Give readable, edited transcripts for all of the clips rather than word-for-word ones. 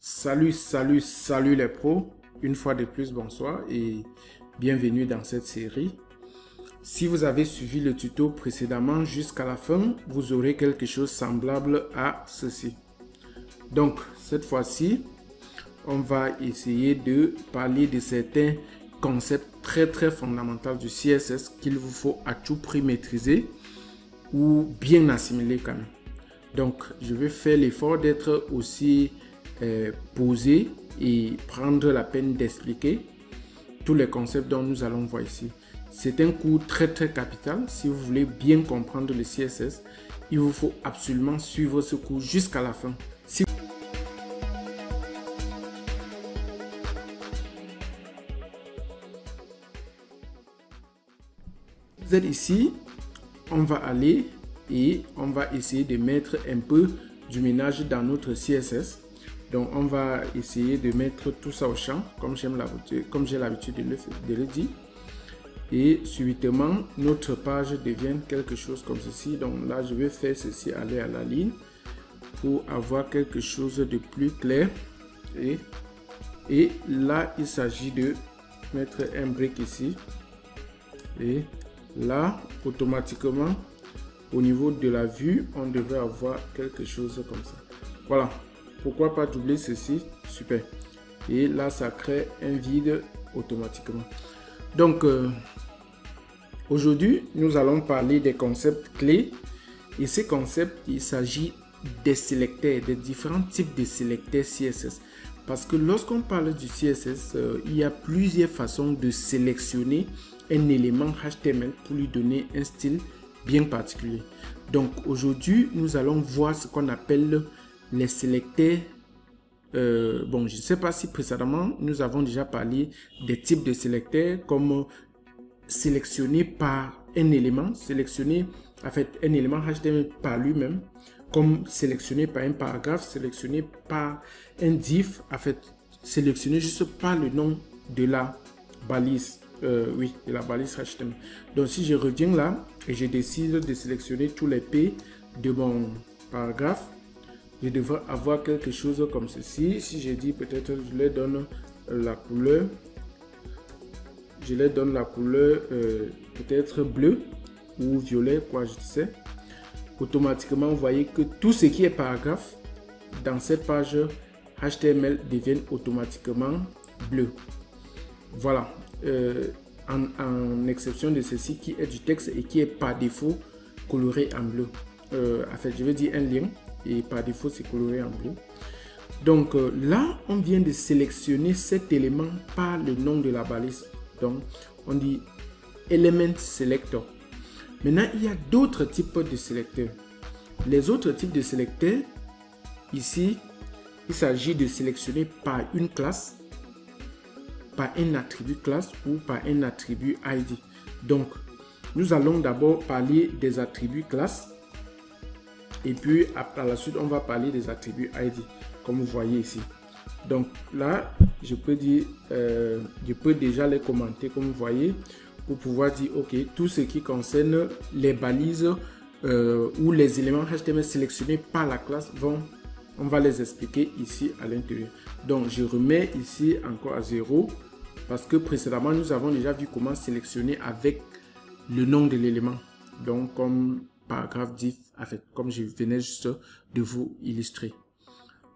Salut les pros. Une fois de plus, bonsoir et bienvenue dans cette série. Si vous avez suivi le tuto précédemment jusqu'à la fin, vous aurez quelque chose semblable à ceci. Donc, cette fois-ci, on va essayer de parler de certains concepts très fondamentaux du CSS qu'il vous faut à tout prix maîtriser ou bien assimiler quand même. Donc, je vais faire l'effort d'être aussi posé et prendre la peine d'expliquer tous les concepts dont nous allons voir ici. C'est un cours très capital. Si vous voulez bien comprendre le CSS, il vous faut absolument suivre ce cours jusqu'à la fin. Si vous êtes ici, on va aller et on va essayer de mettre un peu du ménage dans notre CSS. Donc, on va essayer de mettre tout ça au champ, comme j'ai l'habitude de le dire. Et subitement, notre page devient quelque chose comme ceci. Donc là, je vais faire ceci aller à la ligne pour avoir quelque chose de plus clair. Et là, il s'agit de mettre un break ici. Et là, automatiquement, au niveau de la vue, on devrait avoir quelque chose comme ça. Voilà. Pourquoi pas doubler ceci? Super. Et là, ça crée un vide automatiquement. Donc, aujourd'hui, nous allons parler des concepts clés. Et ces concepts, il s'agit des sélecteurs, des différents types de sélecteurs CSS. Parce que lorsqu'on parle du CSS, il y a plusieurs façons de sélectionner un élément HTML pour lui donner un style bien particulier. Donc, aujourd'hui, nous allons voir ce qu'on appelle les sélecteurs. Bon, je ne sais pas si précédemment nous avons déjà parlé des types de sélecteurs comme sélectionner par un élément, sélectionner en fait un élément HTML par lui-même, comme sélectionner par un paragraphe, sélectionner par un div, en fait sélectionner juste par le nom de la balise, oui, de la balise HTML. Donc si je reviens là et je décide de sélectionner tous les P de mon paragraphe, je devrais avoir quelque chose comme ceci. Si je dis peut-être je leur donne la couleur, peut-être bleu ou violet, quoi, je sais. Automatiquement, vous voyez que tout ce qui est paragraphe dans cette page HTML devient automatiquement bleu. Voilà. En exception de ceci qui est du texte et qui est par défaut coloré en bleu. En fait, je vais dire un lien. Et par défaut, c'est coloré en bleu. Donc là, on vient de sélectionner cet élément par le nom de la balise. Donc, on dit Element Selector. Maintenant, il y a d'autres types de sélecteurs. Les autres types de sélecteurs, ici, il s'agit de sélectionner par une classe, par un attribut classe ou par un attribut ID. Donc, nous allons d'abord parler des attributs classe. Et puis, à la suite, on va parler des attributs ID, comme vous voyez ici. Donc là, je peux dire, je peux déjà les commenter, comme vous voyez, pour pouvoir dire, OK, tout ce qui concerne les balises ou les éléments HTML sélectionnés par la classe, on va les expliquer ici à l'intérieur. Donc, je remets ici encore à 0, parce que précédemment, nous avons déjà vu comment sélectionner avec le nom de l'élément. Donc, comme paragraphe div, en fait, comme je venais juste de vous illustrer.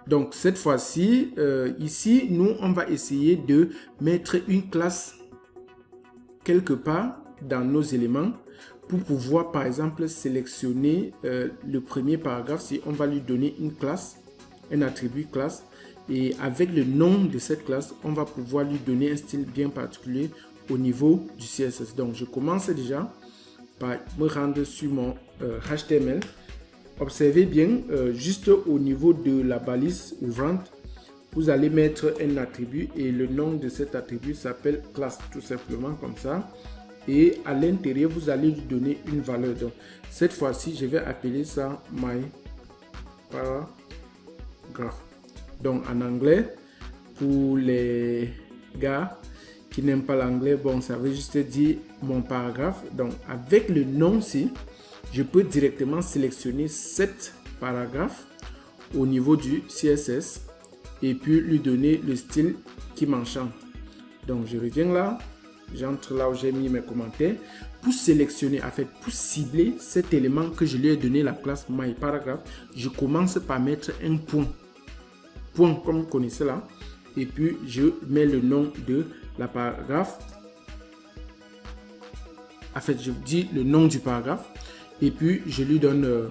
Donc cette fois-ci, ici, nous, on va essayer de mettre une classe quelque part dans nos éléments pour pouvoir, par exemple, sélectionner le premier paragraphe. Si on va lui donner une classe, un attribut classe, et avec le nom de cette classe, on va pouvoir lui donner un style bien particulier au niveau du CSS. Donc je commence déjà par me rendre sur mon HTML. Observez bien, juste au niveau de la balise ouvrante, vous allez mettre un attribut et le nom de cet attribut s'appelle classe, tout simplement comme ça. Et à l'intérieur, vous allez lui donner une valeur. Donc, cette fois-ci, je vais appeler ça my paragraph. Donc, en anglais, pour les gars qui n'aiment pas l'anglais, bon, ça veut juste dire mon paragraphe. Donc, avec le nom-ci, je peux directement sélectionner cet paragraphe au niveau du CSS et puis lui donner le style qui m'enchante. Donc je reviens là, j'entre là où j'ai mis mes commentaires pour sélectionner, en fait pour cibler cet élément que je lui ai donné la classe MyParagraph. Je commence par mettre un point comme vous connaissez là, et puis je mets le nom de la paragraphe. En fait je dis le nom du paragraphe et puis je lui donne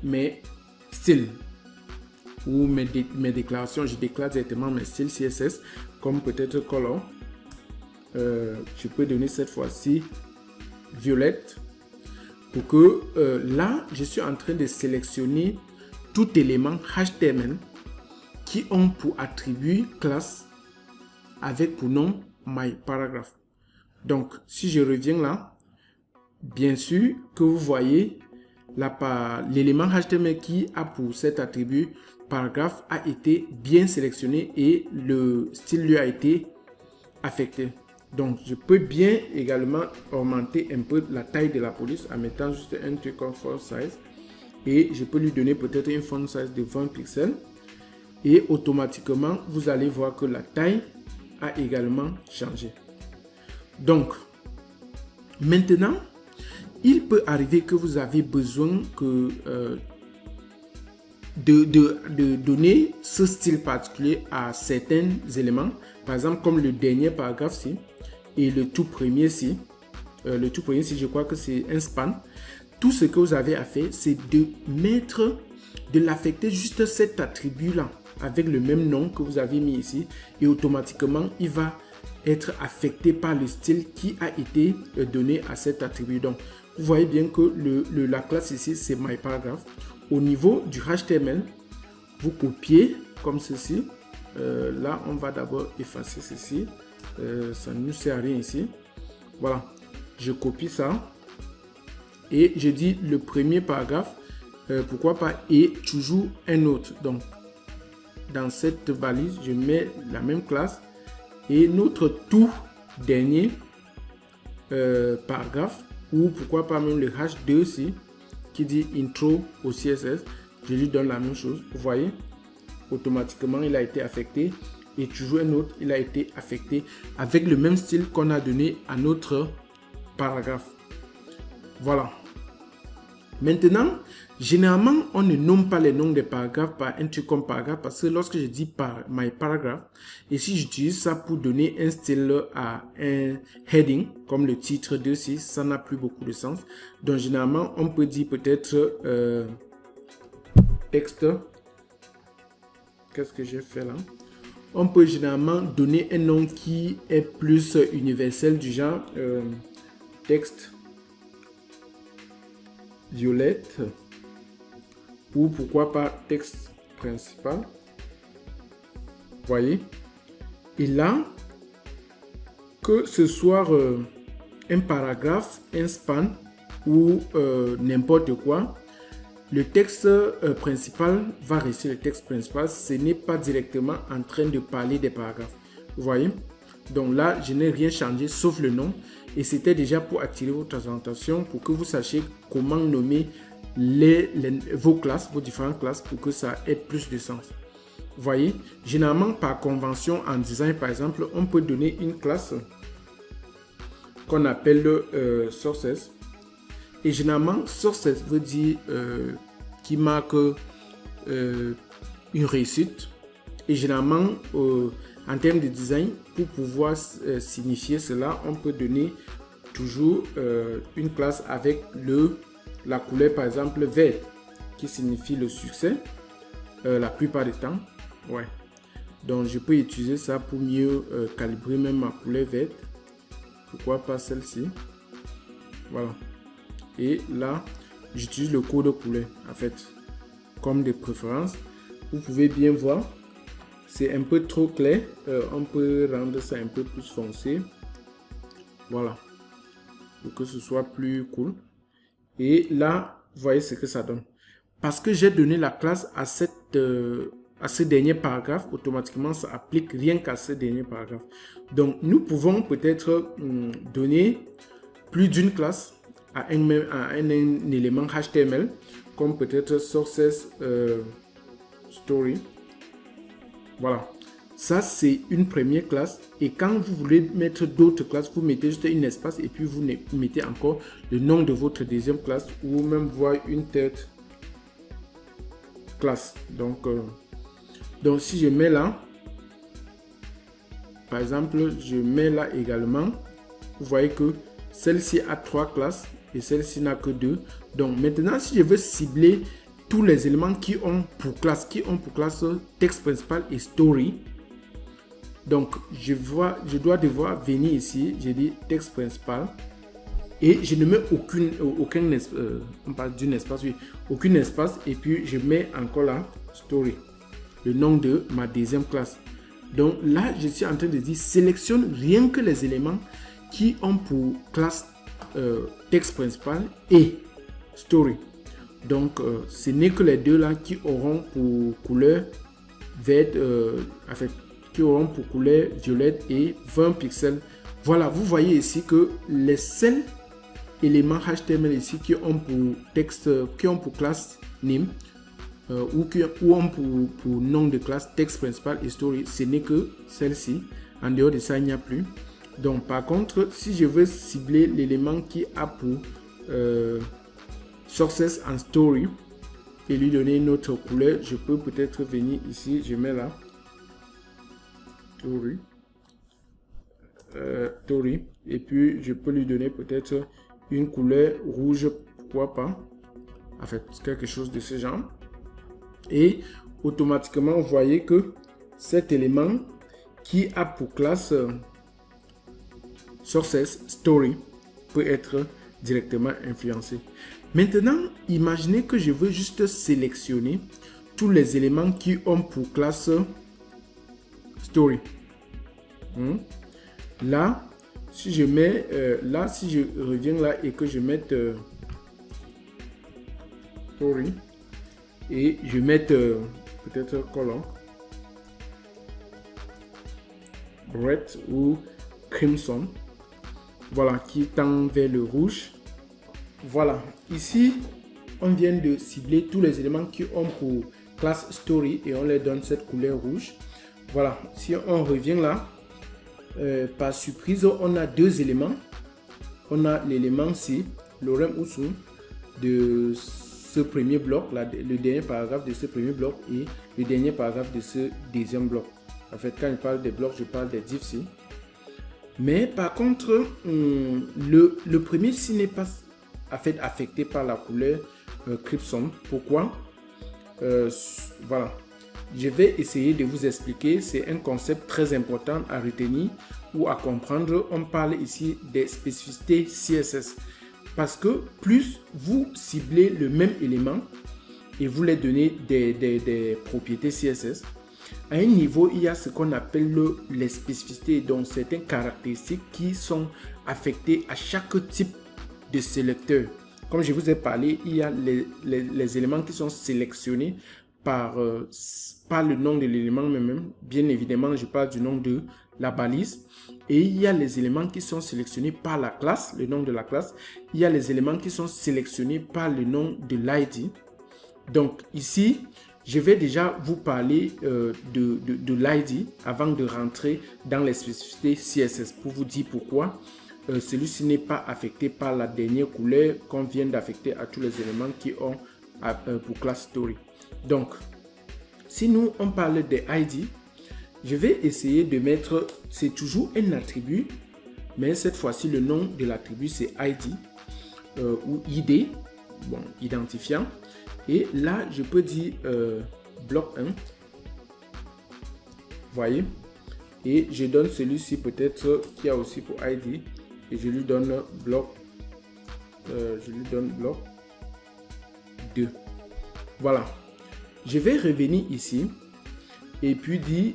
mes styles ou mes déclarations. Je déclare directement mes styles CSS comme peut-être color. Je peux donner cette fois-ci violette pour que là je suis en train de sélectionner tout élément HTML qui ont pour attribut classe avec pour nom MyParagraph. Donc si je reviens là, bien sûr que vous voyez l'élément HTML qui a pour cet attribut paragraphe a été bien sélectionné et le style lui a été affecté. Donc je peux bien également augmenter un peu la taille de la police en mettant juste un truc comme font size, et je peux lui donner peut-être une font size de 20 pixels et automatiquement vous allez voir que la taille a également changé. Donc maintenant il peut arriver que vous avez besoin que de donner ce style particulier à certains éléments, par exemple comme le dernier paragraphe ci et le tout premier ci. Je crois que c'est un span. Tout ce que vous avez à faire, c'est de l'affecter juste cet attribut là avec le même nom que vous avez mis ici, et automatiquement il va être affecté par le style qui a été donné à cet attribut. Donc vous voyez bien que la classe ici c'est MyParagraph. Au niveau du HTML, vous copiez comme ceci. Là on va d'abord effacer ceci, ça ne nous sert à rien ici. Voilà, je copie ça et je dis le premier paragraphe, pourquoi pas, et toujours un autre. Donc dans cette valise je mets la même classe et notre tout dernier paragraphe, ou pourquoi pas même le H2 aussi qui dit intro au CSS, je lui donne la même chose. Vous voyez, automatiquement il a été affecté, et toujours un autre, il a été affecté avec le même style qu'on a donné à notre paragraphe. Voilà. Maintenant, généralement, on ne nomme pas les noms des paragraphes par un truc comme paragraphe, parce que lorsque je dis MyParagraph, et si j'utilise ça pour donner un style à un heading, comme le titre de ci, ça n'a plus beaucoup de sens. Donc, généralement, on peut dire peut-être texte. Qu'est-ce que j'ai fait là? On peut généralement donner un nom qui est plus universel, du genre texte violette, ou pourquoi pas texte principal. Voyez, et là, que ce soit un paragraphe, un span ou n'importe quoi, le texte principal va rester le texte principal. Ce n'est pas directement en train de parler des paragraphes. Vous voyez, donc là je n'ai rien changé sauf le nom, et c'était déjà pour attirer votre attention, pour que vous sachiez comment nommer vos classes, vos différentes classes, pour que ça ait plus de sens. Vous voyez, généralement par convention en design, par exemple, on peut donner une classe qu'on appelle sources, et généralement sources veut dire qui marque une réussite, et généralement en termes de design, pour pouvoir signifier cela, on peut donner toujours une classe avec la couleur par exemple vert, qui signifie le succès la plupart du temps. Ouais, donc je peux utiliser ça pour mieux calibrer même ma couleur verte. Pourquoi pas celle-ci? Voilà, et là j'utilise le code couleur en fait comme des préférences. Vous pouvez bien voir, c'est un peu trop clair, on peut rendre ça un peu plus foncé, voilà, pour que ce soit plus cool. Et là vous voyez ce que ça donne, parce que j'ai donné la classe à ce dernier paragraphe. Automatiquement ça applique rien qu'à ce dernier paragraphe. Donc nous pouvons peut-être donner plus d'une classe à un élément HTML, comme peut-être sources story. Voilà. Ça, c'est une première classe. Et quand vous voulez mettre d'autres classes, vous mettez juste un espace et puis vous mettez encore le nom de votre deuxième classe ou même voir une tête classe. Donc si je mets là, par exemple, je mets là également, vous voyez que celle-ci a 3 classes et celle-ci n'a que 2. Donc maintenant, si je veux cibler tous les éléments qui ont pour classe texte principal et story, donc je dois devoir venir ici, je dis texte principal et je ne mets aucun espace et puis je mets encore là story, le nom de ma deuxième classe. Donc là, je suis en train de dire sélectionne rien que les éléments qui ont pour classe texte principal et story. Donc ce n'est que les deux là qui auront pour couleur verte, qui auront pour couleur violette et 20 pixels. Voilà, vous voyez ici que les seuls éléments HTML ici qui ont pour texte, qui ont pour classe name ou ont pour nom de classe texte principal et story, ce n'est que celle-ci. En dehors de ça, il n'y a plus. Donc par contre, si je veux cibler l'élément qui a pour success and story et lui donner une autre couleur, je peux peut-être venir ici, je mets là story et puis je peux lui donner peut-être une couleur rouge, pourquoi pas, en fait quelque chose de ce genre, et automatiquement vous voyez que cet élément qui a pour classe success story peut être directement influencé. Maintenant, imaginez que je veux juste sélectionner tous les éléments qui ont pour classe story. Là, si je mets là, si je reviens là et que je mette story et je mette peut-être color red ou crimson, voilà, qui tend vers le rouge. Voilà, ici on vient de cibler tous les éléments qui ont pour classe story et on leur donne cette couleur rouge. Voilà, si on revient là, par surprise, on a deux éléments. On a l'élément C, lorem ipsum de ce premier bloc, là, le dernier paragraphe de ce premier bloc et le dernier paragraphe de ce deuxième bloc. En fait, quand je parle des blocs, je parle des divs C. Mais par contre, le premier C n'est pas affecté par la couleur crimson. Pourquoi? Voilà. Je vais essayer de vous expliquer. C'est un concept très important à retenir ou à comprendre. On parle ici des spécificités CSS. Parce que plus vous ciblez le même élément et vous les donnez des propriétés CSS, à un niveau, il y a ce qu'on appelle les spécificités, donc certaines caractéristiques qui sont affectées à chaque type de sélecteur. Comme je vous ai parlé, il y a les éléments qui sont sélectionnés par le nom de l'élément même. Bien évidemment, je parle du nom de la balise. Et il y a les éléments qui sont sélectionnés par la classe, le nom de la classe. Il y a les éléments qui sont sélectionnés par le nom de l'ID. Donc ici, je vais déjà vous parler de l'ID avant de rentrer dans les spécificités CSS pour vous dire pourquoi celui-ci n'est pas affecté par la dernière couleur qu'on vient d'affecter à tous les éléments qui ont pour classe story. Donc, si nous on parle des ID, je vais essayer de mettre, c'est toujours un attribut, mais cette fois-ci le nom de l'attribut c'est ID ou ID, bon, identifiant. Et là, je peux dire bloc 1, voyez, et je donne celui-ci peut-être qui a aussi pour ID, et je lui donne bloc 2. Voilà. Je vais revenir ici et puis dire,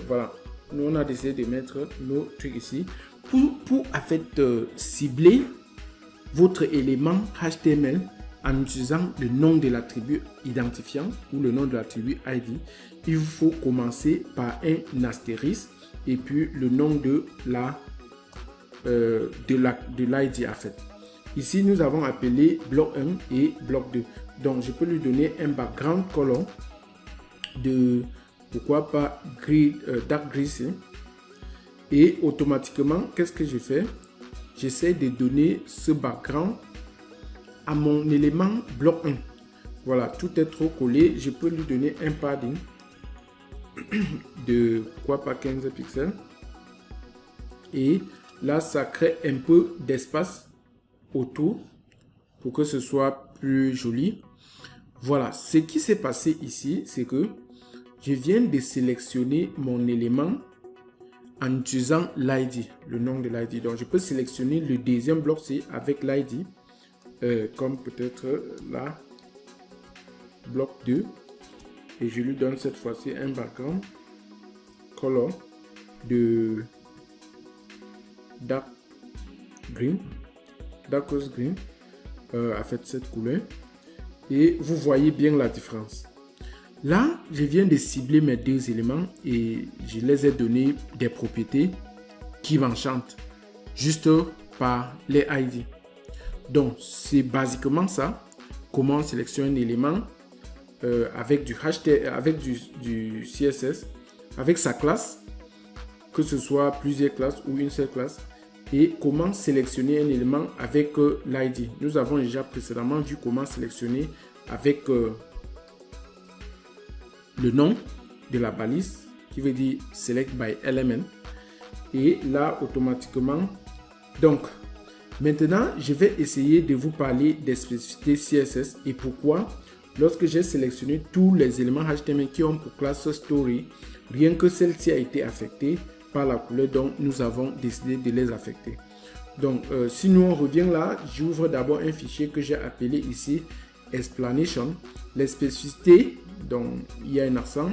voilà, nous on a décidé de mettre nos trucs ici pour en fait cibler votre élément HTML en utilisant le nom de l'attribut identifiant ou le nom de l'attribut ID. Il faut commencer par un astérisque et puis le nom de l'ID en fait. Ici, nous avons appelé bloc 1 et bloc 2. Donc, je peux lui donner un background color de Pourquoi pas gris, dark gris ici. Et automatiquement, qu'est-ce que je fais? J'essaie de donner ce background à mon élément bloc 1. Voilà, tout est trop collé. Je peux lui donner un padding de pourquoi pas 15 pixels. Et là, ça crée un peu d'espace autour pour que ce soit plus joli. Voilà, ce qui s'est passé ici, c'est que je viens de sélectionner mon élément en utilisant l'ID, le nom de l'ID. Donc, je peux sélectionner le deuxième bloc C avec l'ID, comme peut-être là, bloc 2. Et je lui donne cette fois-ci un background color de dark green, dark rose green, à fait cette couleur. Et vous voyez bien la différence. Là, je viens de cibler mes deux éléments et je les ai donné des propriétés qui m'enchantent juste par les ID. Donc, c'est basiquement ça. Comment on sélectionne un élément avec du HTML, avec du CSS, avec sa classe, que ce soit plusieurs classes ou une seule classe, et comment sélectionner un élément avec l'ID. Nous avons déjà précédemment vu comment sélectionner avec le nom de la balise qui veut dire select by element. Et là, automatiquement, donc maintenant, je vais essayer de vous parler des spécificités CSS et pourquoi. Lorsque j'ai sélectionné tous les éléments HTML qui ont pour classe story, rien que celle-ci a été affectée par la couleur dont nous avons décidé de les affecter. Donc, si nous on revient là, j'ouvre d'abord un fichier que j'ai appelé ici explanation, les spécificités, donc il y a un accent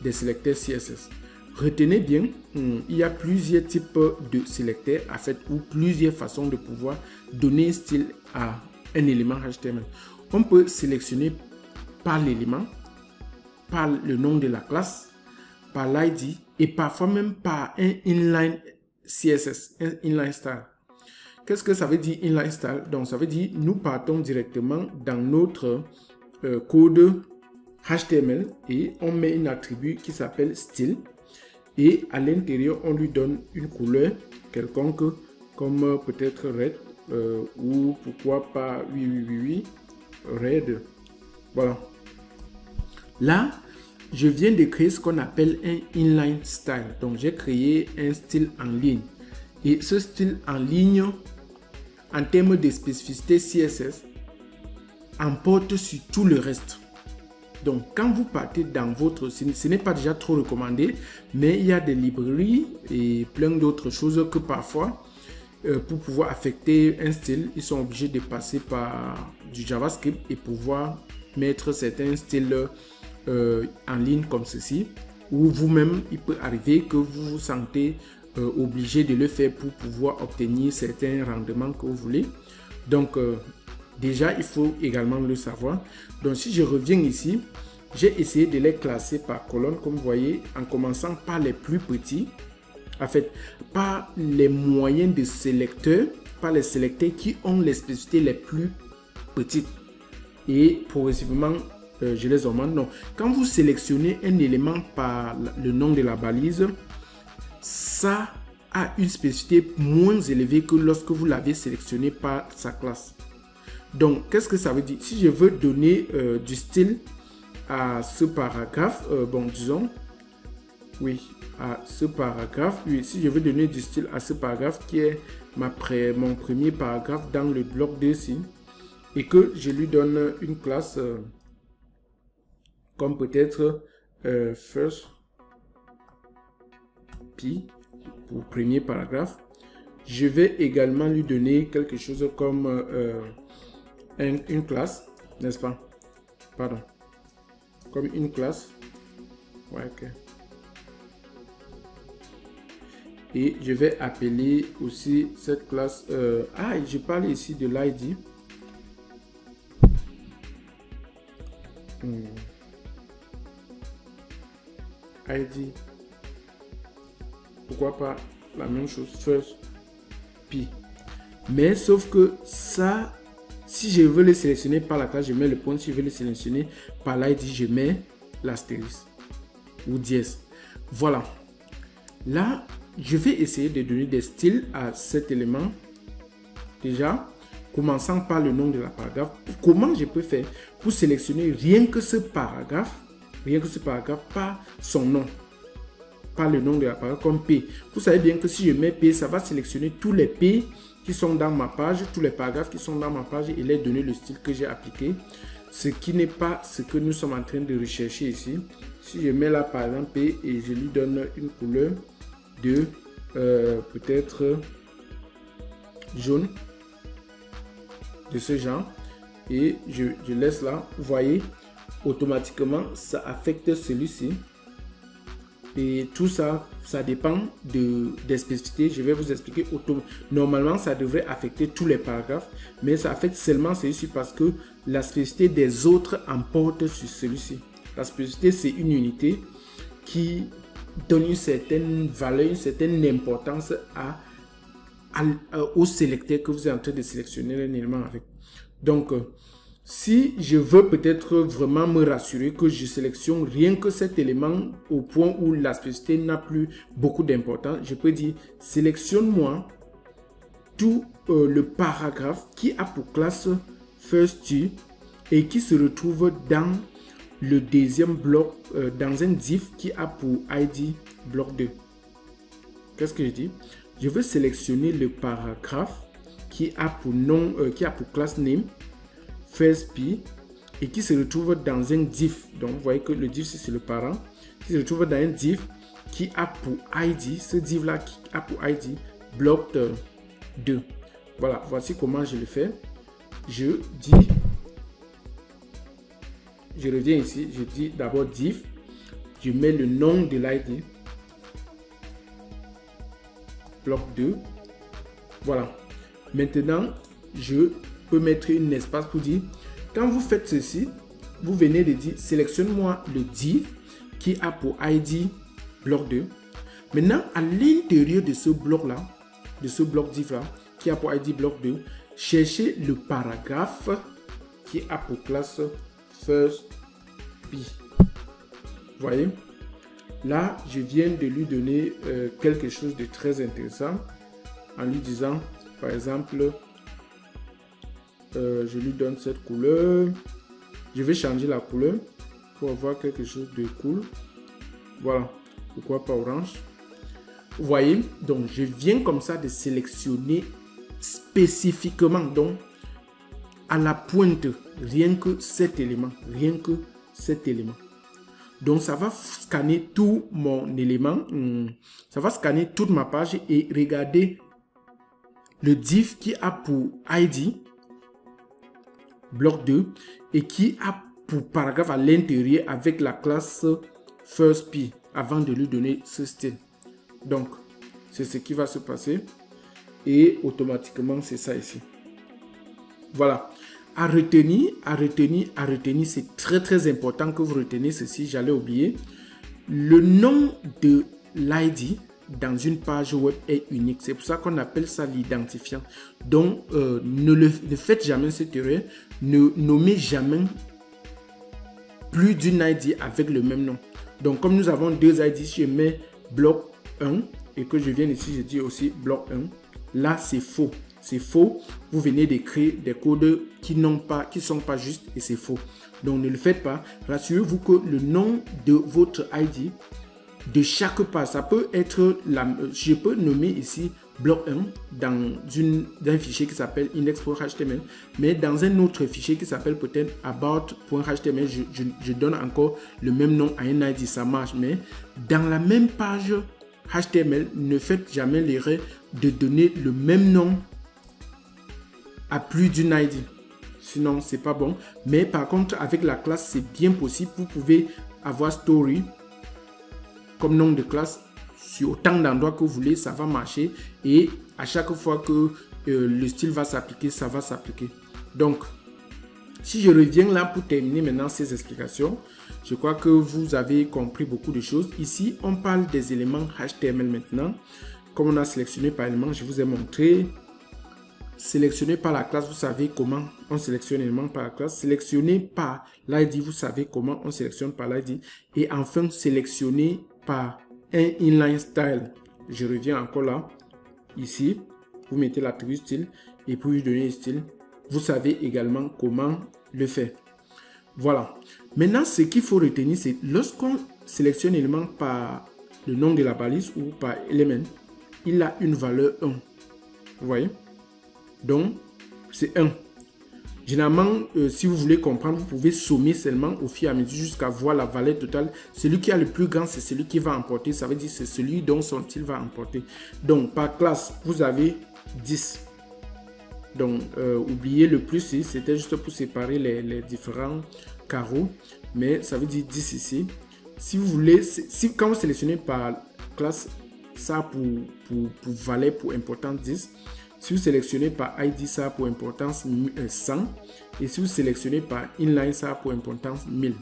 des sélecteurs CSS. Retenez bien, il y a plusieurs types de sélecteurs en fait, ou plusieurs façons de pouvoir donner un style à un élément HTML. On peut sélectionner par l'élément, par le nom de la classe, par l'ID et parfois même par un inline CSS, un inline style. Qu'est-ce que ça veut dire inline style? Donc ça veut dire nous partons directement dans notre code HTML et on met un attribut qui s'appelle style et à l'intérieur on lui donne une couleur quelconque comme peut-être red ou pourquoi pas oui red. Voilà. Là, je viens de créer ce qu'on appelle un inline style. Donc, j'ai créé un style en ligne. Et ce style en ligne, en termes de spécificité CSS, emporte sur tout le reste. Donc, quand vous partez dans votre site, ce n'est pas déjà trop recommandé, mais il y a des librairies et plein d'autres choses que parfois, pour pouvoir affecter un style, ils sont obligés de passer par du JavaScript et pouvoir mettre certains styles en ligne comme ceci, ou vous-même, il peut arriver que vous vous sentez obligé de le faire pour pouvoir obtenir certains rendements que vous voulez. Donc, déjà, il faut également le savoir. Donc, si je reviens ici, j'ai essayé de les classer par colonne, comme vous voyez, en commençant par les plus petits, en fait, par les moyens de sélecteurs, par les sélecteurs qui ont les spécificités les plus petites. Et progressivement, je les augmente. Donc, quand vous sélectionnez un élément par le nom de la balise, ça a une spécificité moins élevée que lorsque vous l'avez sélectionné par sa classe. Donc, qu'est-ce que ça veut dire? Si je veux donner du style à ce paragraphe, bon, disons, oui, à ce paragraphe, oui, si je veux donner du style à ce paragraphe qui est mon premier paragraphe dans le bloc 2 ici, et que je lui donne une classe comme peut-être first P pour premier paragraphe. Je vais également lui donner quelque chose comme une classe, n'est-ce pas? Pardon. Comme une classe. Ouais, ok. Et je vais appeler aussi cette classe. Je parle ici de l'ID. ID. Pourquoi pas la même chose, first P. Mais sauf que ça, si je veux le sélectionner par la classe, je mets le point. Si je veux le sélectionner par l'ID, je mets l'astérisque. ou dièse. Voilà. Là, je vais essayer de donner des styles à cet élément. Déjà, commençant par le nom de la paragraphe. Comment je peux faire pour sélectionner rien que ce paragraphe, pas son nom, pas le nom de la paragraphe comme P. Vous savez bien que si je mets P, ça va sélectionner tous les P qui sont dans ma page, tous les paragraphes qui sont dans ma page et les donner le style que j'ai appliqué. Ce qui n'est pas ce que nous sommes en train de rechercher ici. Si je mets là par exemple P et je lui donne une couleur de peut-être jaune de ce genre et je laisse là, vous voyez, automatiquement ça affecte celui-ci et tout ça, ça dépend des spécificités. Je vais vous expliquer. Normalement ça devrait affecter tous les paragraphes, mais ça affecte seulement celui-ci parce que la spécificité des autres emporte sur celui-ci. La spécificité, c'est une unité qui donne une certaine valeur, une certaine importance au sélecteur que vous êtes en train de sélectionner un élément avec. Donc, si je veux peut-être vraiment me rassurer que je sélectionne rien que cet élément au point où la spécificité n'a plus beaucoup d'importance, je peux dire sélectionne-moi tout le paragraphe qui a pour classe FirstTo et qui se retrouve dans le deuxième bloc, dans un div qui a pour ID bloc 2. Qu'est-ce que je dis? Je veux sélectionner le paragraphe qui a pour nom, qui a pour classe name FirstP et qui se retrouve dans un div. Donc vous voyez que le div c'est le parent qui se retrouve dans un div qui a pour ID, ce div là qui a pour ID bloc 2. Voilà, voici comment je le fais. Je dis, je reviens ici, je dis d'abord div, je mets le nom de l'ID bloc 2. Voilà. Maintenant, je peux mettre un espace pour dire, quand vous faites ceci, vous venez de dire, sélectionne-moi le div qui a pour ID bloc 2. Maintenant, à l'intérieur de ce bloc-là, de ce bloc div-là, qui a pour ID bloc 2, cherchez le paragraphe qui a pour classe FirstP. Vous voyez? Là, je viens de lui donner quelque chose de très intéressant en lui disant, par exemple, je lui donne cette couleur. Je vais changer la couleur pour avoir quelque chose de cool. Voilà, pourquoi pas orange? Vous voyez, donc je viens comme ça de sélectionner spécifiquement, donc à la pointe, rien que cet élément, Donc, ça va scanner tout mon élément. Ça va scanner toute ma page et regarder le div qui a pour ID bloc 2 et qui a pour paragraphe à l'intérieur avec la classe FirstP avant de lui donner ce style. Donc, c'est ce qui va se passer et automatiquement, c'est ça ici. Voilà. À retenir, c'est très important que vous reteniez ceci, j'allais oublier. Le nom de l'ID dans une page web est unique. C'est pour ça qu'on appelle ça l'identifiant. Donc, ne faites jamais cette erreur. Ne nommez jamais plus d'une ID avec le même nom. Donc, comme nous avons deux ID, je mets bloc 1 et que je viens ici, je dis aussi bloc 1. Là, c'est faux. C'est faux. Vous venez d'écrire des codes qui sont pas justes et c'est faux. Donc, ne le faites pas. Rassurez-vous que le nom de votre ID de chaque page, ça peut être je peux nommer ici bloc 1 dans un fichier qui s'appelle index.html, mais dans un autre fichier qui s'appelle peut-être about.html, je donne encore le même nom à un ID, ça marche. Mais dans la même page HTML, ne faites jamais l'erreur de donner le même nom à plus d'une ID. Sinon, c'est pas bon. Mais par contre, avec la classe, c'est bien possible. Vous pouvez avoir story comme nom de classe sur autant d'endroits que vous voulez, ça va marcher. Et à chaque fois que le style va s'appliquer, ça va s'appliquer. Donc, si je reviens là pour terminer maintenant ces explications, je crois que vous avez compris beaucoup de choses. Ici, on parle des éléments HTML maintenant. Comme on a sélectionné par élément, je vous ai montré sélectionné par la classe, vous savez comment on sélectionne l'élément par la classe. Sélectionné par l'ID, vous savez comment on sélectionne par l'ID. Et enfin, sélectionné par un inline style. Je reviens encore là. Ici, vous mettez l'attribut style et pour lui donner un style, vous savez également comment le faire. Voilà. Maintenant, ce qu'il faut retenir, c'est lorsqu'on sélectionne l'élément par le nom de la balise ou par élément, il a une valeur 1. Vous voyez? Donc, c'est 1. Généralement, si vous voulez comprendre, vous pouvez sommer seulement au fur et à mesure jusqu'à voir la valeur totale. Celui qui a le plus grand, c'est celui qui va emporter. Ça veut dire que c'est celui dont son style va emporter. Donc, par classe, vous avez 10. Donc, oubliez le plus ici, c'était juste pour séparer les différents carreaux. Mais ça veut dire 10 ici. Si vous voulez, quand vous sélectionnez par classe, ça pour valeur, pour importance 10. Si vous sélectionnez par ID, ça a pour importance 100. Et si vous sélectionnez par inline, ça a pour importance 1000.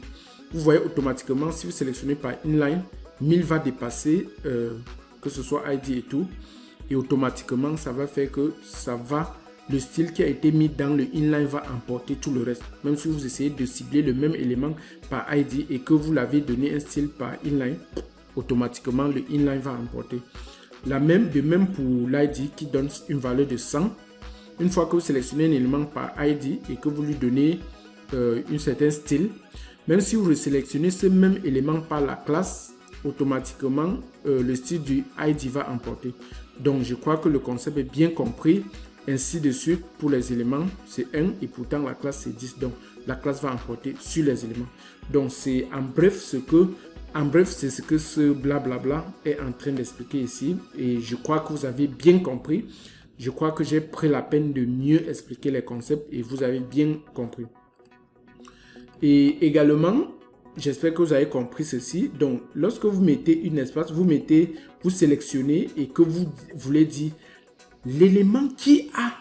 Vous voyez automatiquement, si vous sélectionnez par inline, 1000 va dépasser, que ce soit ID et tout. Et automatiquement, ça va faire que le style qui a été mis dans le inline va emporter tout le reste. Même si vous essayez de cibler le même élément par ID et que vous l'avez donné un style par inline, automatiquement le inline va emporter. De même pour l'ID qui donne une valeur de 100. Une fois que vous sélectionnez un élément par ID et que vous lui donnez un certain style, même si vous sélectionnez ce même élément par la classe, automatiquement le style du ID va emporter. Donc je crois que le concept est bien compris. Ainsi de suite, pour les éléments, c'est 1 et pourtant la classe c'est 10. Donc la classe va emporter sur les éléments. Donc c'est en bref c'est ce que ce blablabla est en train d'expliquer ici. Et je crois que vous avez bien compris. Je crois que j'ai pris la peine de mieux expliquer les concepts et vous avez bien compris. Et également, j'espère que vous avez compris ceci. Donc, lorsque vous mettez une espace, vous sélectionnez et que vous voulez dire l'élément qui a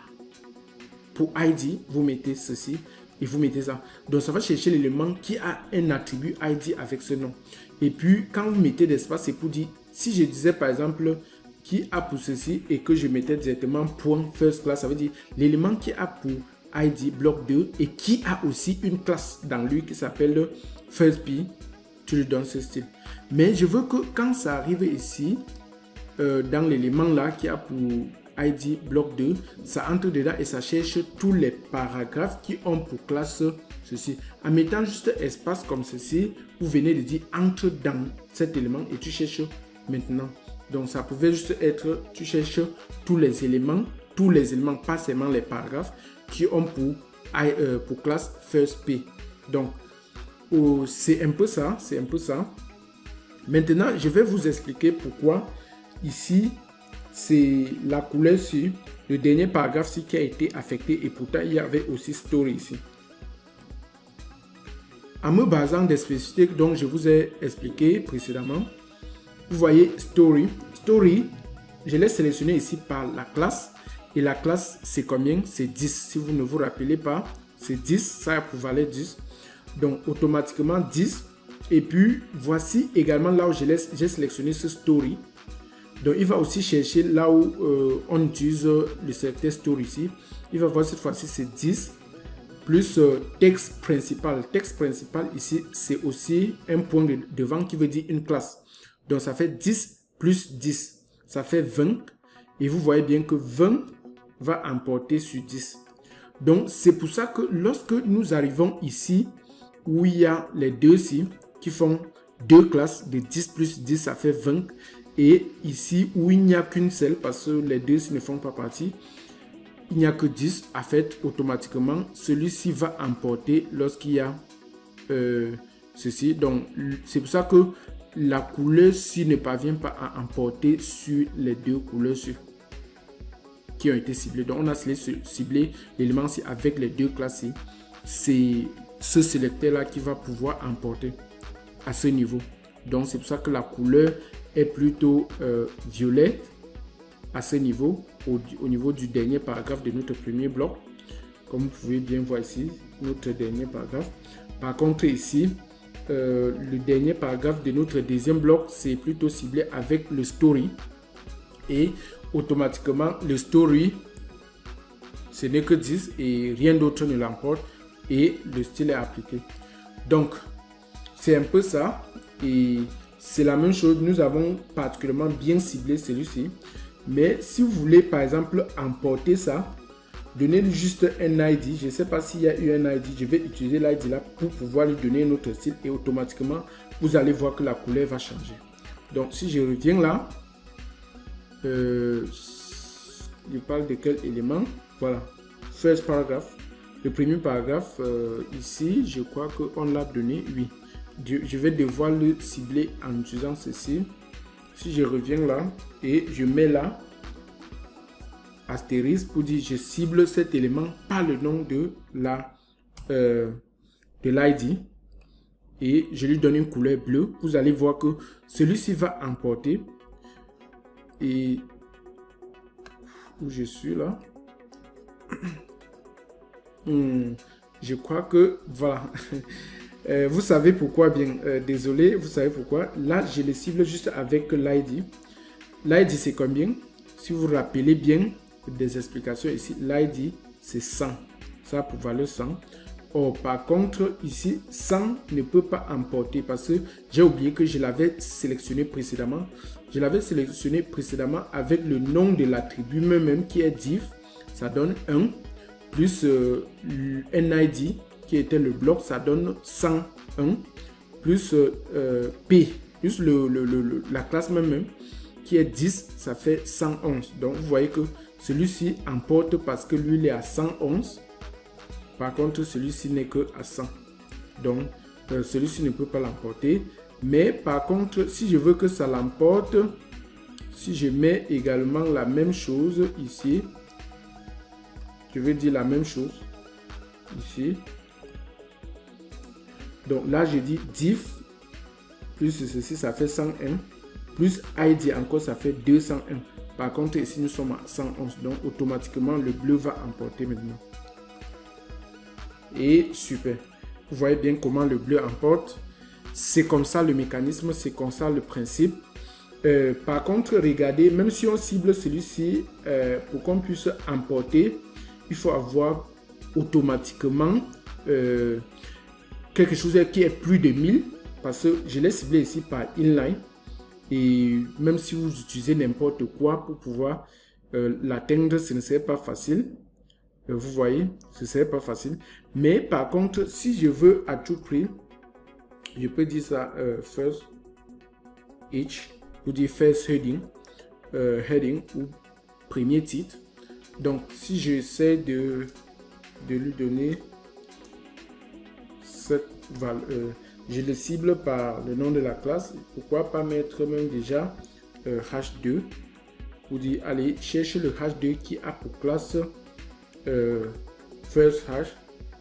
pour ID, vous mettez ceci et vous mettez ça. Donc, ça va chercher l'élément qui a un attribut ID avec ce nom. Et puis, quand vous mettez d'espace, c'est pour dire, si je disais par exemple qui a pour ceci et que je mettais directement point first class, ça veut dire l'élément qui a pour ID bloc 2 et qui a aussi une classe dans lui qui s'appelle first p, tu lui donnes ce style. Mais je veux que quand ça arrive ici, dans l'élément là qui a pour ID bloc 2, ça entre dedans et ça cherche tous les paragraphes qui ont pour classe ceci. En mettant juste espace comme ceci, vous venez de dire entre dans cet élément et tu cherches maintenant. Donc ça pouvait juste être, tu cherches tous les éléments, pas seulement les paragraphes qui ont pour classe first p. Donc c'est un peu ça, Maintenant, je vais vous expliquer pourquoi ici c'est la couleur sur le dernier paragraphe qui a été affecté et pourtant il y avait aussi story ici. En me basant des spécificités dont je vous ai expliqué précédemment, vous voyez story. Story, je l'ai sélectionné ici par la classe. Et la classe, c'est combien? C'est 10. Si vous ne vous rappelez pas, c'est 10. Ça a pour valeur 10. Donc, automatiquement 10. Et puis, voici également là où j'ai sélectionné ce story. Donc, il va aussi chercher là où on utilise le sélecteur story ici. Il va voir cette fois-ci, c'est 10. Plus texte principal. Texte principal ici, c'est aussi un point devant qui veut dire une classe. Donc, ça fait 10 plus 10. Ça fait 20. Et vous voyez bien que 20 va emporter sur 10. Donc, c'est pour ça que lorsque nous arrivons ici, où il y a les deux ici, qui font deux classes de 10 plus 10, ça fait 20. Et ici, où il n'y a qu'une seule, parce que les deux ici ne font pas partie, il n'y a que 10. En fait, automatiquement, celui-ci va emporter lorsqu'il y a ceci. Donc, c'est pour ça que la couleur-ci ne parvient pas à emporter sur les deux couleurs-ci qui ont été ciblées. Donc, on a ciblé l'élément-ci avec les deux classes. C'est ce sélecteur-là qui va pouvoir emporter à ce niveau. Donc, c'est pour ça que la couleur est plutôt violette à ce niveau, au niveau du dernier paragraphe de notre premier bloc. Comme vous pouvez bien voir ici, notre dernier paragraphe. Par contre, ici, le dernier paragraphe de notre deuxième bloc, c'est plutôt ciblé avec le story. Et automatiquement, le story, ce n'est que 10 et rien d'autre ne l'emporte et le style est appliqué. Donc, c'est un peu ça et c'est la même chose. Nous avons particulièrement bien ciblé celui-ci. Mais si vous voulez, par exemple, emporter ça, donnez juste un ID. Je ne sais pas s'il y a eu un ID. Je vais utiliser l'ID là pour pouvoir lui donner un autre style et automatiquement, vous allez voir que la couleur va changer. Donc, si je reviens là, je parle de quel élément? Voilà, first paragraph. Le premier paragraphe, ici, je crois qu'on l'a donné, oui. Je vais devoir le cibler en utilisant ceci. Si je reviens là et je mets là, astérisque pour dire je cible cet élément par le nom de l'ID et je lui donne une couleur bleue, vous allez voir que celui-ci va emporter et où je suis là. Je crois que voilà. Vous savez pourquoi bien, désolé, vous savez pourquoi. Là, je le cible juste avec l'ID. L'ID, c'est combien? Si vous vous rappelez bien des explications ici, l'ID, c'est 100. Ça pour valeur 100. Or, par contre, ici, 100 ne peut pas emporter parce que j'ai oublié que je l'avais sélectionné précédemment. Je l'avais sélectionné précédemment avec le nom de l'attribut même qui est div. Ça donne 1 plus un ID qui était le bloc, ça donne 101 plus P plus la classe même qui est 10, ça fait 111. Donc vous voyez que celui-ci emporte parce que lui il est à 111. Par contre celui-ci n'est que à 100. Donc celui-ci ne peut pas l'emporter. Mais par contre si je veux que ça l'emporte, si je mets également la même chose ici, je vais dire la même chose ici. Donc là, je dis div plus ceci, ça fait 101. Plus ID encore, ça fait 201. Par contre, ici, nous sommes à 111. Donc, automatiquement, le bleu va emporter maintenant. Et super. Vous voyez bien comment le bleu emporte. C'est comme ça le mécanisme, c'est comme ça le principe. Par contre, regardez, même si on cible celui-ci, pour qu'on puisse emporter, il faut avoir automatiquement quelque chose qui est plus de 1000 parce que je l'ai ciblé ici par inline et même si vous utilisez n'importe quoi pour pouvoir l'atteindre, ce ne serait pas facile. Vous voyez, ce ne serait pas facile. Mais par contre, si je veux à tout prix, je peux dire ça first each ou dire first heading, heading ou premier titre. Donc si j'essaie de lui donner cette valeur, je le cible par le nom de la classe. Pourquoi pas mettre même déjà H2 pour dire allez chercher le H2 qui a pour classe first hash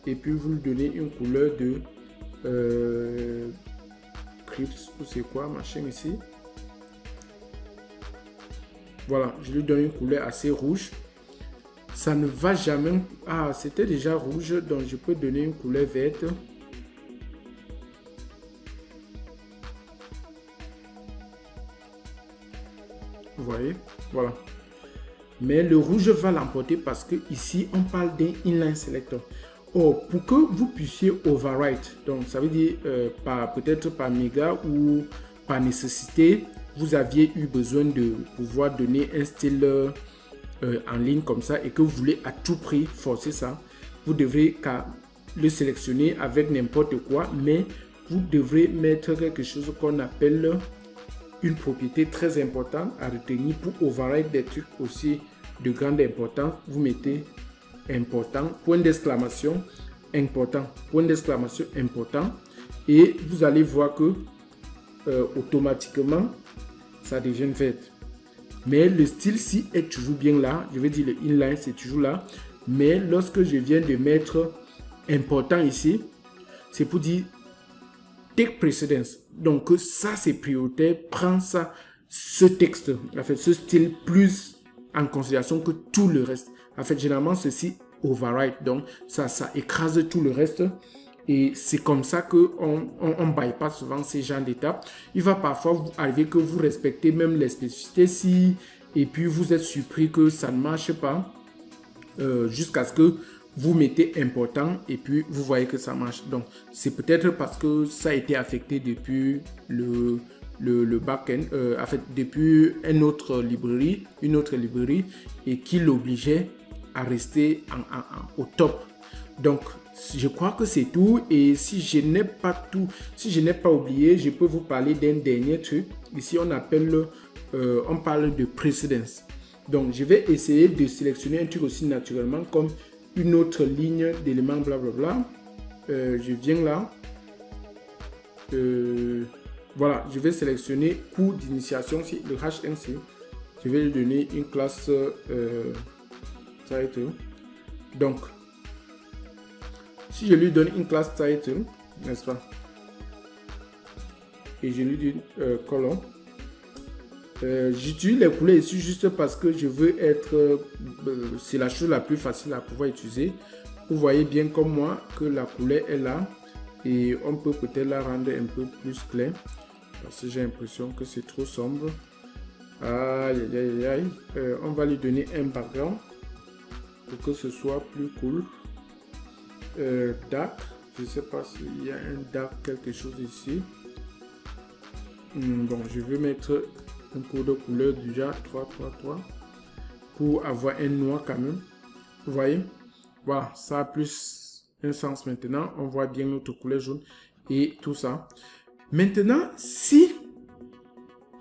et puis vous lui donnez une couleur de Crips ou c'est quoi machin ici. Voilà, je lui donne une couleur assez rouge. Ça ne va jamais. Ah, c'était déjà rouge, donc je peux donner une couleur verte. Vous voyez, voilà. Mais le rouge va l'emporter parce que ici on parle d'un inline selector. Or, pour que vous puissiez overwrite, donc ça veut dire peut-être par méga ou par nécessité, vous aviez eu besoin de pouvoir donner un style en ligne comme ça et que vous voulez à tout prix forcer ça, vous devrez le sélectionner avec n'importe quoi, mais vous devrez mettre quelque chose qu'on appelle une propriété très importante à retenir pour override des trucs aussi de grande importance. Vous mettez important, point d'exclamation, important, point d'exclamation, important, et vous allez voir que automatiquement ça devient vert. Mais le style-ci est toujours bien là. Je vais dire le inline, c'est toujours là. Mais lorsque je viens de mettre important ici, c'est pour dire take precedence. Donc ça c'est prioritaire. Prends ça, ce texte, en fait, ce style plus en considération que tout le reste. En fait, généralement ceci override. Donc ça écrase tout le reste. Et c'est comme ça qu'on bypass souvent ces genres d'étapes. Il va parfois vous arriver que vous respectez même les spécificités et puis vous êtes surpris que ça ne marche pas. jusqu'à ce que vous mettez important et puis vous voyez que ça marche. Donc, c'est peut-être parce que ça a été affecté depuis le back-end, en fait, depuis une autre librairie et qui l'obligeait à rester au top. Donc, je crois que c'est tout. Et si je n'ai pas tout, si je n'ai pas oublié, je peux vous parler d'un dernier truc. Ici, on parle de precedence. Donc, je vais essayer de sélectionner un truc aussi naturellement comme une autre ligne d'éléments, blablabla. Je viens là. Voilà, je vais sélectionner cours d'initiation, le H1C. Je vais lui donner une classe title. Donc, si je lui donne une classe title, n'est-ce pas? Et je lui dis colon. J'utilise les couleurs ici juste parce que je veux être, c'est la chose la plus facile à pouvoir utiliser. Vous voyez bien comme moi que la couleur est là et on peut peut-être la rendre un peu plus claire parce que j'ai l'impression que c'est trop sombre. Aïe, aïe, aïe, aïe. On va lui donner un background pour que ce soit plus cool. Dark, je ne sais pas s'il y a un dark quelque chose ici. Bon, je vais mettre un code de couleur du genre 333 pour avoir un noir quand même. Vous voyez, voilà, ça a plus un sens maintenant. On voit bien notre couleur jaune et tout ça. Maintenant, si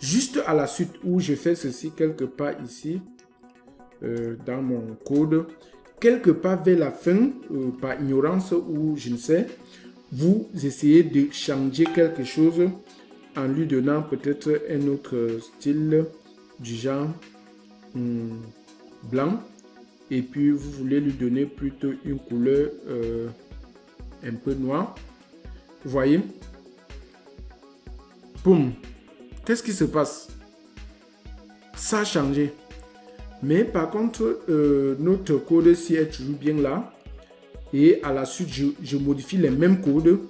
juste à la suite où je fais ceci quelque part ici dans mon code, quelque part vers la fin, par ignorance ou je ne sais, vous essayez de changer quelque chose en lui donnant peut-être un autre style du genre blanc et puis vous voulez lui donner plutôt une couleur un peu noire. Vous voyez, boum, qu'est-ce qui se passe? Ça a changé. Mais par contre, notre code si est toujours bien là. Et à la suite, je modifie les mêmes codes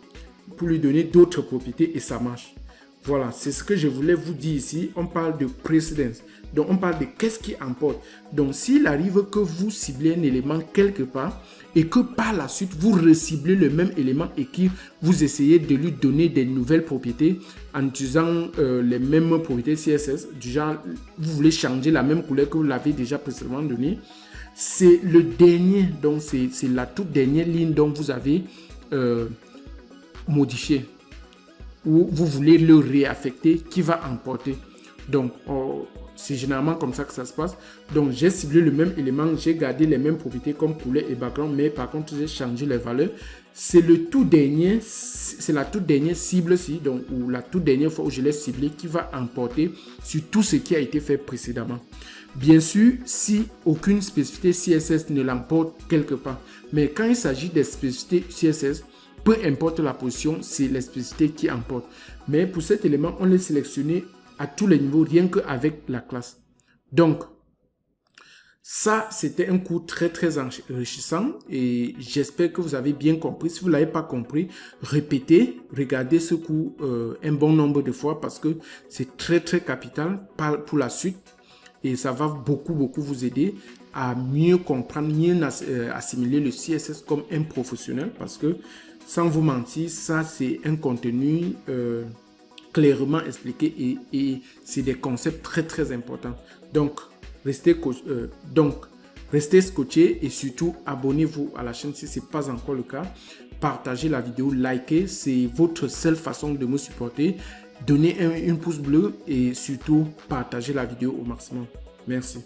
pour lui donner d'autres propriétés et ça marche. Voilà, c'est ce que je voulais vous dire ici. On parle de precedence. Donc, on parle de qu'est-ce qui importe. Donc, s'il arrive que vous ciblez un élément quelque part et que par la suite, vous reciblez le même élément et que vous essayez de lui donner des nouvelles propriétés en utilisant les mêmes propriétés CSS, du genre, vous voulez changer la même couleur que vous l'avez déjà précédemment donnée, c'est le dernier, donc c'est la toute dernière ligne dont vous avez modifié ou vous voulez le réaffecter qui va emporter. Donc, c'est généralement comme ça que ça se passe. Donc, j'ai ciblé le même élément, j'ai gardé les mêmes propriétés comme couleur et background, mais par contre, j'ai changé les valeurs. C'est le tout dernier, c'est la toute dernière cible-ci, donc, ou la toute dernière fois où je l'ai ciblé qui va emporter sur tout ce qui a été fait précédemment. Bien sûr, si aucune spécificité CSS ne l'emporte quelque part. Mais quand il s'agit des spécificités CSS, peu importe la position, c'est les spécificités qui emportent. Mais pour cet élément, on l'a sélectionné à tous les niveaux, rien qu'avec la classe. Donc, ça, c'était un cours très, très enrichissant et j'espère que vous avez bien compris. Si vous ne l'avez pas compris, répétez, regardez ce cours un bon nombre de fois parce que c'est très, très capital pour la suite. Et ça va beaucoup vous aider à mieux comprendre, mieux assimiler le CSS comme un professionnel. Parce que, sans vous mentir, ça c'est un contenu clairement expliqué et c'est des concepts très importants. Donc, restez scotché et surtout abonnez-vous à la chaîne si ce n'est pas encore le cas. Partagez la vidéo, likez, c'est votre seule façon de me supporter. Donnez un pouce bleu et surtout partagez la vidéo au maximum. Merci.